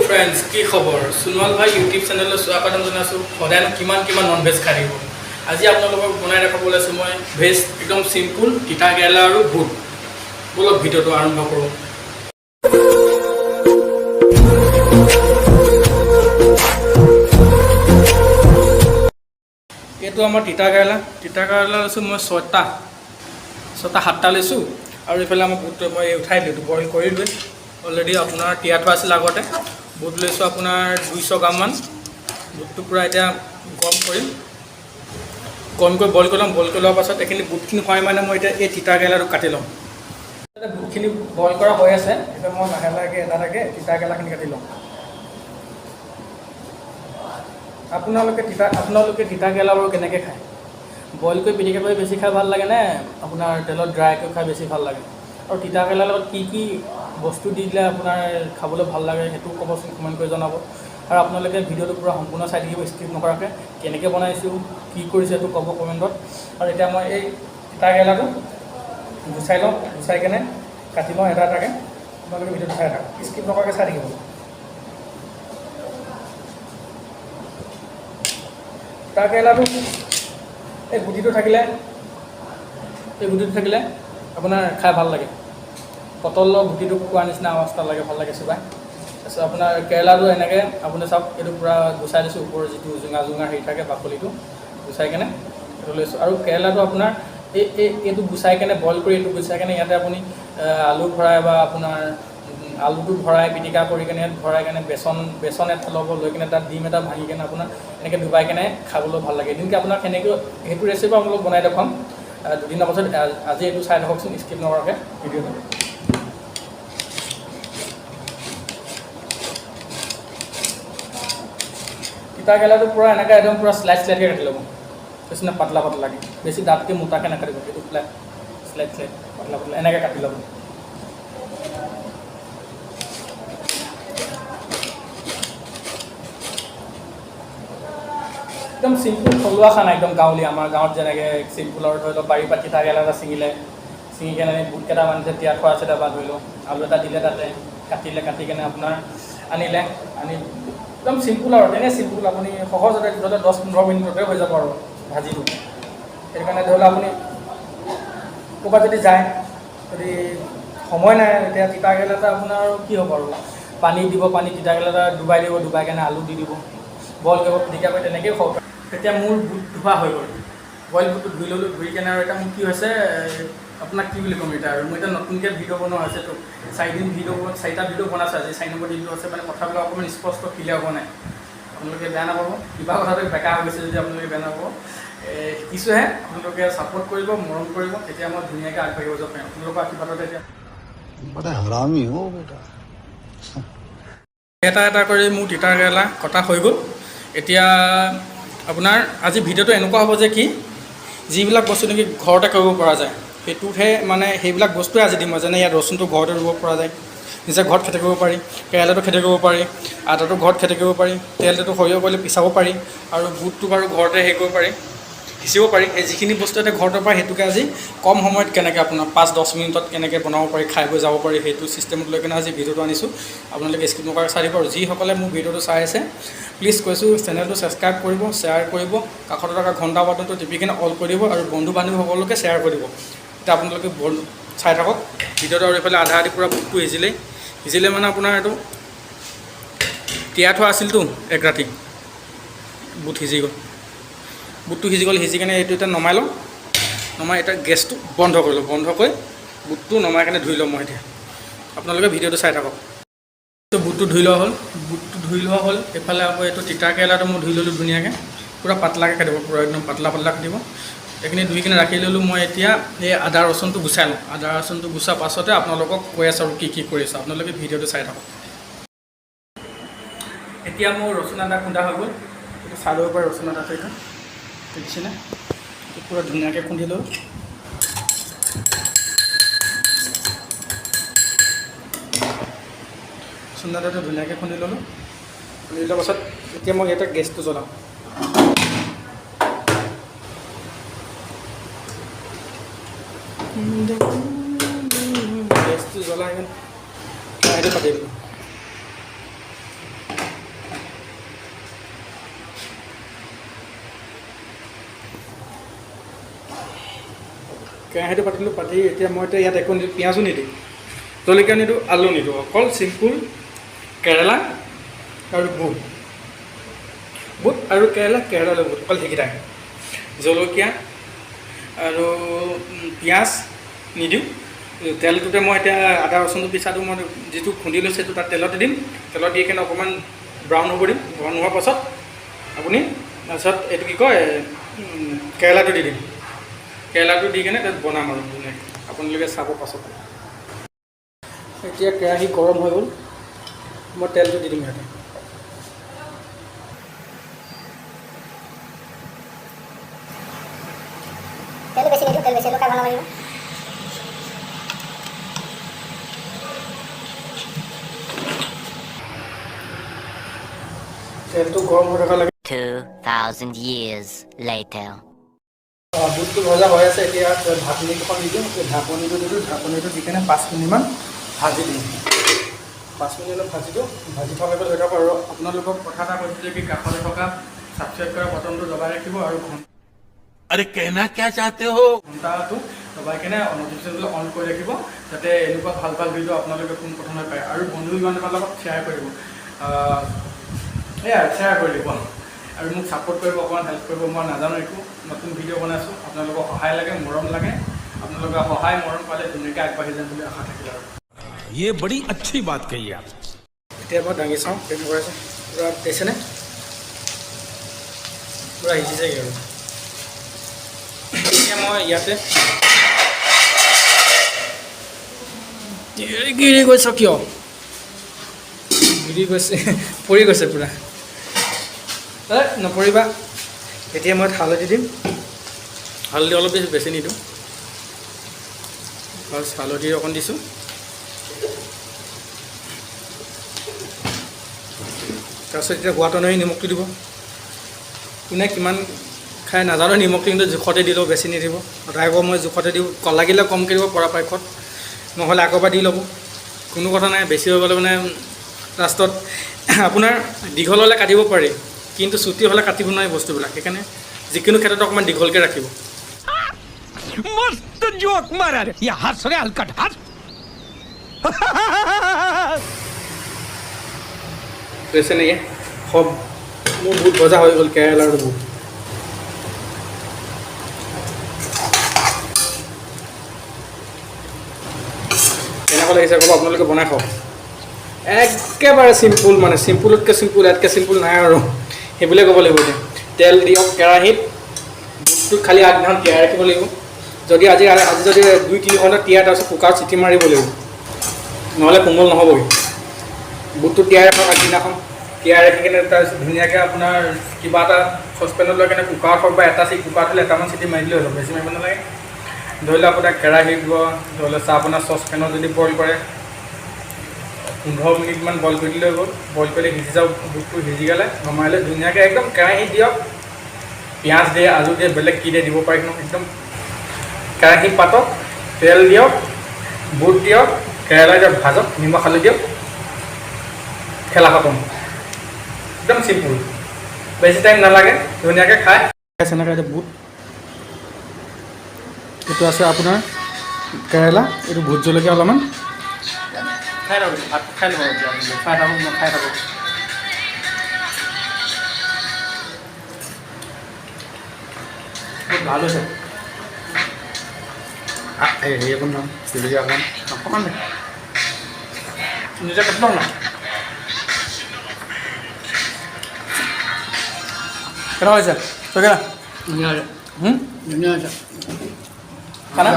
Friends की खबर सोनोवाल भाई YouTube channel स्वागतम जनाइছো সদায় কিমান কিমান নন ভেজ খাই দিব আজি আপোনালোকক বনাই দেখাব লৈছো মই ভেজ একদম সিম্পল তিতা কেৰেলা আৰু বুট বলক ভিডিওটো আৰম্ভ কৰো এটো আমাৰ তিতা কেৰেলা লৈছো মই 6টা 7টা লৈছো আৰু ইফালে আমাৰ বুটটো মই উঠাই দিলো বইল কৰি লৈ অলৰেডি আপোনাৰ তিয়াটো আছিল আগতে বুট লৈছো আপোনাৰ 200 গ্ৰাম মান বুটটো পুৰা এটা গৰম কৰিম বইল কৰাৰ পাছত এখিনি বুটখিনি হয় মানে মই এটা এই তিতা কেৰেলাটো কাটি লম বুটখিনি বইল কৰা হৈ আছে এটা মই লাহে এটা তিতা কেৰেলাখিনি কাটি লম আপোনালোকে তিতা কেৰেলাবোৰ কেনেকৈ খায় বইল কৰি পিটিকা কৰি বেছি খাই ভাল লাগে নে আপোনাৰ তেলত ড্ৰাই কৰি খাই বেছি ভাল লাগে আৰু তিতা কেৰেলাৰ লগত কি বস্তু দি দিলে আপোনাৰ খাবলৈ ভাল লাগে সেইটো ক'বচোন কমেণ্ট কৰি জনাব আৰু আপোনালোকে ভিডিঅ'টো পুৰা সম্পূৰ্ণ চাই থাকিব স্কিপ নকৰাকৈ কেনেকৈ বনাইছোঁ কি কৰিছে সেইটো ক'ব কমেণ্টত আৰু এতিয়া মই এই তিতা কেৰেলাটো গুচাই কেনে কাটি লওঁ এটা এটাকৈ আপোনালোকে ভিডিঅ'টো চাই থাকক স্কিপ নকৰাকৈ চাই থাকিব তিতা কেৰেলাটো এই গুটিটো থাকিলে আপোনাৰ খাই ভাল লাগে পটলৰ গুটিটো খোৱাৰ নিচিনা অৱস্থা লাগে ভাল লাগে চুবাই তাৰপিছত আপোনাৰ কেৰেলাটো এনেকৈ আপুনি চাওক এইটো পূৰা গুচাই দিছোঁ ওপৰৰ যিটো জোঙা হেৰি থাকে বাকলিটো গুচাই কেনে এইটো লৈছোঁ আৰু কেৰেলাটো আপোনাৰ এইটো গুচাই কেনে বইল কৰি এইটো গুচাই কেনে ইয়াতে আপুনি আলু ভৰাই বা আপোনাৰ আলুটো ভৰাই পিটিকা কৰি কেনে ভৰাই কেনে বেচন এটা ল'ব লৈ কেনে তাত ডিম এটা ভাঙি কেনে আপোনাৰ এনেকৈ ডুবাই কেনে খাবলৈ ভাল লাগে এদিনকৈ আপোনাক সেনেকৈ সেইটো ৰেচিপি আপোনালোক বনাই দেখুৱাম দুদিনৰ পাছত আজি এইটো চাই থাককচোন স্কিপ নকৰাকৈ ভিডিঅ'টো তিতা কেৰেলাটো পূৰা এনেকৈ একদম পূৰা শ্লাইডকৈ কাটি ল'ব কিছুমানে পাতলাকৈ বেছি ডাঠকৈ মোটাকৈ নাকাটিব সেইটো শ্লাইড পাতলা এনেকৈ কাটি ল'ব একদম চিম্পুল থলুৱা খানা একদম গাঁৱলীয়া আমাৰ গাঁৱত যেনেকৈ চিম্পুলৰ ধৰি লওক বাৰী পাত তিতা কেৰেলা এটা ছিঙি কেনে বুট কেইটামান তিয়াই থোৱা আছে বা ধৰি লওক আলু এটা দিলে তাতে কাটি কেনে আপোনাৰ আনি একদম চিম্পুল আৰু তেনেকৈ চিম্পুল আপুনি সহজতে ধৰি লওক 10-15 মিনিটতে হৈ যাব আৰু ভাজিটো সেইটো কাৰণে ধৰি লওক আপুনি ক'ৰবাত যদি যায় যদি সময় নাই এতিয়া তিতা কেৰেলা এটা আপোনাৰ আৰু কি হ'ব আৰু পানী তিতা কেৰেলা এটা ডুবাই কেনে আলু দি দিব বইল কৰিব পিটিকা কৰি তেনেকৈও খাব পাৰে তেতিয়া মোৰ বুট ধোৱা হৈ গ'ল বইল বুটটো ধুই ল'লোঁ ধুই কেনে আৰু এতিয়া মোৰ কি হৈছে আপোনাক কি বুলি ক'ম এতিয়া আৰু মই এতিয়া নতুনকৈ ভিডিঅ' বনোৱা হৈছেতো 4টা ভিডিঅ' বনাইছোঁ আজি 4 নম্বৰ দিনটো আছে মানে কথাবিলাক অকণমান স্পষ্ট ক্লিয়াৰ হোৱা নাই আপোনালোকে বেয়া নাপাব কিবা কথাটো বেকা হৈ গৈছে যদি আপোনালোকে বেয়া নাপাব শিকিছোঁহে আপোনালোকে ছাপোৰ্ট কৰিব মৰম কৰিব তেতিয়া মই ধুনীয়াকৈ আগবাঢ়িব যাব পাৰিম আপোনালোকৰ আশীৰ্বাদত এতিয়া এটা কৰি মোৰ তিতা কেৰেলা কটা হৈ গ'ল এতিয়া আপোনাৰ আজি ভিডিঅ'টো এনেকুৱা হ'ব যে কি যিবিলাক বস্তু নেকি ঘৰতে কৰিব পৰা যায় সেইটোতহে মানে সেইবিলাক বস্তুৱে আজি দিম মই যেনে ইয়াত ৰচুনটো ঘৰতে ৰুব পৰা যায় নিজে ঘৰত খেতি কৰিব পাৰি কেৰেলাটো খেতি কৰিব পাৰি আদাটো ঘৰত খেতি কৰিব পাৰি তেলটো সৰিয়হ কৰিলে পিচাব পাৰি আৰু বুটটো বাৰু ঘৰতে হেৰি কৰিব পাৰি সিঁচিব পাৰি সেই যিখিনি বস্তু এতিয়া ঘৰতে পায় সেইটোকে আজি কম সময়ত কেনেকৈ আপোনাৰ 5-10 মিনিটত কেনেকৈ বনাব পাৰি খাই বৈ যাব পাৰি সেইটো চিষ্টেমত লৈ কেনে আজি ভিডিঅ'টো আনিছোঁ আপোনালোকে স্কিপ নকৰাকৈ চাই দিব আৰু যিসকলে মোৰ ভিডিঅ'টো চাই আছে প্লিজ কৈছোঁ চেনেলটো ছাবস্ক্ৰাইব কৰিব শ্বেয়াৰ কৰিব কাষত থকা ঘণ্টা বাটনটো টিপি কিনে অল কৰি দিব আৰু বন্ধু বান্ধৱীসকলকে শ্বেয়াৰ কৰি দিব এতিয়া আপোনালোকে চাই থাকক ভিডিঅ'টো আৰু এইফালে আধা পূৰা বুটটো সিজিলে মানে আপোনাৰ এইটো তিয়াই থোৱা আছিলতো এক ৰাতি বুট সিজি গ'ল সিজি কেনে এইটো এতিয়া নমাই এতিয়া গেছটো বন্ধ কৰি বুটটো নমাই কেনে ধুই ল'ম মই এতিয়া আপোনালোকে ভিডিঅ'টো চাই থাকক বুটটো ধুই লোৱা হ'ল এইফালে আকৌ এইটো তিতা কেৰেলাটো মই ধুই ল'লোঁ ধুনীয়াকৈ পূৰা পাতলাকৈ কাটিব পূৰা একদম পাতলা কাটিব এইখিনি ধুই কিনে ৰাখি ল'লোঁ মই এতিয়া এই আদা ৰচুনটো গুচাই লওঁ আদা ৰচুনটো গুচোৱাৰ পাছতে আপোনালোকক কৈ আছোঁ আৰু কি কৰিছোঁ আপোনালোকে ভিডিঅ'টো চাই থাকক এতিয়া মোৰ ৰচুন আদা খুন্দা হৈ গ'ল এইটো চাই ল'ব পাৰে ৰচুন আদাটো এতিয়া দেখিছেনে পূৰা ধুনীয়াকৈ খুন্দি লওঁ ৰচুন আদাটো ধুনীয়াকৈ খুন্দি ল'লোঁ খুন্দি লোৱাৰ পাছত এতিয়া মই ইয়াতে গেছটো জ্বলাওঁ গেছটো জ্বলাই কেনে কেৰাহীটো পাতি দিলোঁ কেৰাহীটো পাতিলোঁ, পাতি এতিয়া মই ইয়াত একো নিদিওঁ, পিঁয়াজো নিদিওঁ, জলকীয়া নিদিওঁ, আলু নিদিওঁ, অকল চিম্পুল কেৰেলা আৰু বুট আৰু কেৰেলা আৰু বুট, অকল সেইকেইটাই। জলকীয়া আৰু পিঁয়াজ নিদিওঁ। তেলটোতে মই এতিয়া আদা ৰচুনটো পিছাটো মই যিটো খুন্দি লৈছোঁ সেইটো তাত তেলতে দিম। তেলত দি কেনে অকণমান ব্ৰাউন হ'ব দিম। ব্ৰাউন হোৱাৰ পাছত আপুনি তাৰপিছত এইটো কি কয় কেৰেলাটো দি দিম। কেৰেলাটো দি কেনে তাত বনাম আৰু ধুনীয়াকৈ, আপোনালোকে চাব পাছত। এতিয়া কেৰাহী গৰম হৈ গ'ল, মই তেলটো দি দিম ইয়াতে। তেল বেছি নিদিওঁ, তেল বেছি হ'লে খাই ভাল নালাগিব। তেলটো গৰম হৈ থকা লাগে। 2000 years later. বুটটো ভজা হৈ আছে, এতিয়া ঢাকনিখন দি দিওঁ। ঢাকনিটো দিলোঁ, ঢাকনিটো দি কেনে 5 মিনিটমান ভাজি দিওঁ। 5 মিনিট ভাজি দিওঁ, ভাজি থকাকৈ হৈ থাকক। আৰু আপোনালোকক কথা এটা কৈছোঁ যে কি কাষতে থকা ছাবস্ক্ৰাইব কৰা বাটনটো দবাই ৰাখিব আৰু अरे कहना क्या चाहते हो? ঘণ্টাটো দবাই কেনে নটিফিকেশ্যনটো অন কৰি ৰাখিব, যাতে এনেকুৱা ভাল ভাল ভিডিঅ' আপোনালোকে পোনপ্ৰথমে পায়। আৰু বন্ধু বান্ধৱৰ লগত শ্বেয়াৰ কৰিব, এয়া শ্বেয়াৰ কৰি দিব আৰু মোক ছাপোৰ্ট কৰিব, অকণমান হেল্প কৰিব। মই নাজানো একো, নতুন ভিডিঅ' বনাইছোঁ, আপোনালোকৰ সহায় লাগে, মৰম লাগে। আপোনালোকৰ সহায় মৰম পালে ধুনীয়াকৈ আগবাঢ়ি যাম বুলি আশা থাকিল। আৰু ये बड़ी अच्छी बात कही आप। এতিয়া মই দাঙি চাওঁ কেনেকুৱা আছে, পূৰা দিছেনে? পূৰা সিজিছেগৈ আৰু এতিয়া মই ইয়াতে গিৰি গৈছ কিয়? গিৰি গৈছে, পৰি গৈছে পূৰা। নপৰিবা। এতিয়া মই হালধি দিম, হালধি অলপ বেছি নিদিওঁ, ফাৰ্ষ্ট হালধি অকণ দিছোঁ। তাৰপিছত এতিয়া সোৱাদ অনুসৰি নিমখটো দিব। কোনে কিমান খাই নাজানো, নিমখটো কিন্তু জোখতে দিলেও বেছি নিদিব। সদায় মই জোখতে দিওঁ, লাগিলে কমকৈ দিব পৰাপক্ষত, নহ'লে আকৌ পৰা দি ল'ব, কোনো কথা নাই। বেছি হৈ গ'লে মানে লাষ্টত আপোনাৰ দীঘল হ'লে কাটিব পাৰি, কিন্তু চুটি হ'লে কাটিব নোৱাৰি বস্তুবিলাক। সেইকাৰণে যিকোনো ক্ষেত্ৰত অকণমান দীঘলকৈ ৰাখিব। मस्त जोक मारा रे, ये हंस रे हलकट हंस। वैसे नहीं है खूब वो बहुत भजा हो गल केरला और बुट কেনেকুৱা লাগিছে ক'ব, আপোনালোকে বনাই খাওক। একেবাৰে চিম্পুল, মানে চিম্পুলতকৈ চিম্পুল, ইয়াতকৈ চিম্পুল নাই আৰু সেইবুলিয়ে ক'ব লাগিব। এতিয়া তেল দিয়ক কেৰাহীত, বুটটো খালি আগদিনাখন তিয়াই ৰাখিব লাগিব। যদি আজি যদি 2-3 ঘণ্টা তিয়াই তাৰপিছত কুকাৰত চিটি মাৰিব লাগিব, নহ'লে কোমল নহ'বগৈ। বুটটো তিয়াই ৰাখক আগদিনাখন, তিয়াই ৰাখি কিনে তাৰপিছত ধুনীয়াকৈ আপোনাৰ কিবা এটা চচপেনত লৈ কিনে কুকাৰত হওক বা এটা কুকাৰত হ'লে এটামান চিটি মাৰি দিলে হৈ যাব, বেছি মাৰিব নালাগে। ধৰি লওক আপোনাৰ কেৰাহী দিব, ধৰি লওক আপোনাৰ চচপেনত যদি বইল কৰে 15 মিনিটমান বইল কৰি দিলে হৈ গ'ল। বইল কৰিলে সিজি যাওক, বুটটো সিজি গ'লে নমাইলে ধুনীয়াকৈ একদম কেৰাহীত দিয়ক, পিঁয়াজ দিয়ে, আলু দিয়ে, বেলেগ কি দিয়ে দিব পাৰি ন। একদম কেৰাহীত পাতক, তেল দিয়ক, বুট দিয়ক, কেৰেলা দিয়ক, ভাজক, নিমখ হালধি দিয়ক, খেলা খতম। একদম চিম্পুল, বেছি টাইম নালাগে, ধুনীয়াকৈ খাই এনেকৈ। এতিয়া বুট, এইটো আছে আপোনাৰ কেৰেলা, এইটো ভোট জলকীয়া অলপমান খাই থাকক, ভাত খাই ল'ব, এতিয়া খাই থাকক, মই খাই থাকক। বহুত ভাল হৈছে। হেৰি অকণ ল'ম, জলকীয়া অকণমান দে, নিজে কাটি লওক না। কেনেকুৱা হৈছে চকেৰা? ধুনীয়া হৈছে খানা।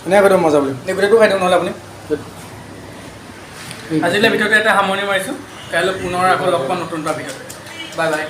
ধুনীয়া কথা, মজা বুলি এই গোটেইটো খাই দিওঁ নহ'লে আপুনি। আজিলৈ ভিডিঅ'টো এটা সামৰণি মাৰিছোঁ, কাইলৈ পুনৰ আকৌ লগ পাম নতুন এটা ভিডিঅ'ত। Bye bye.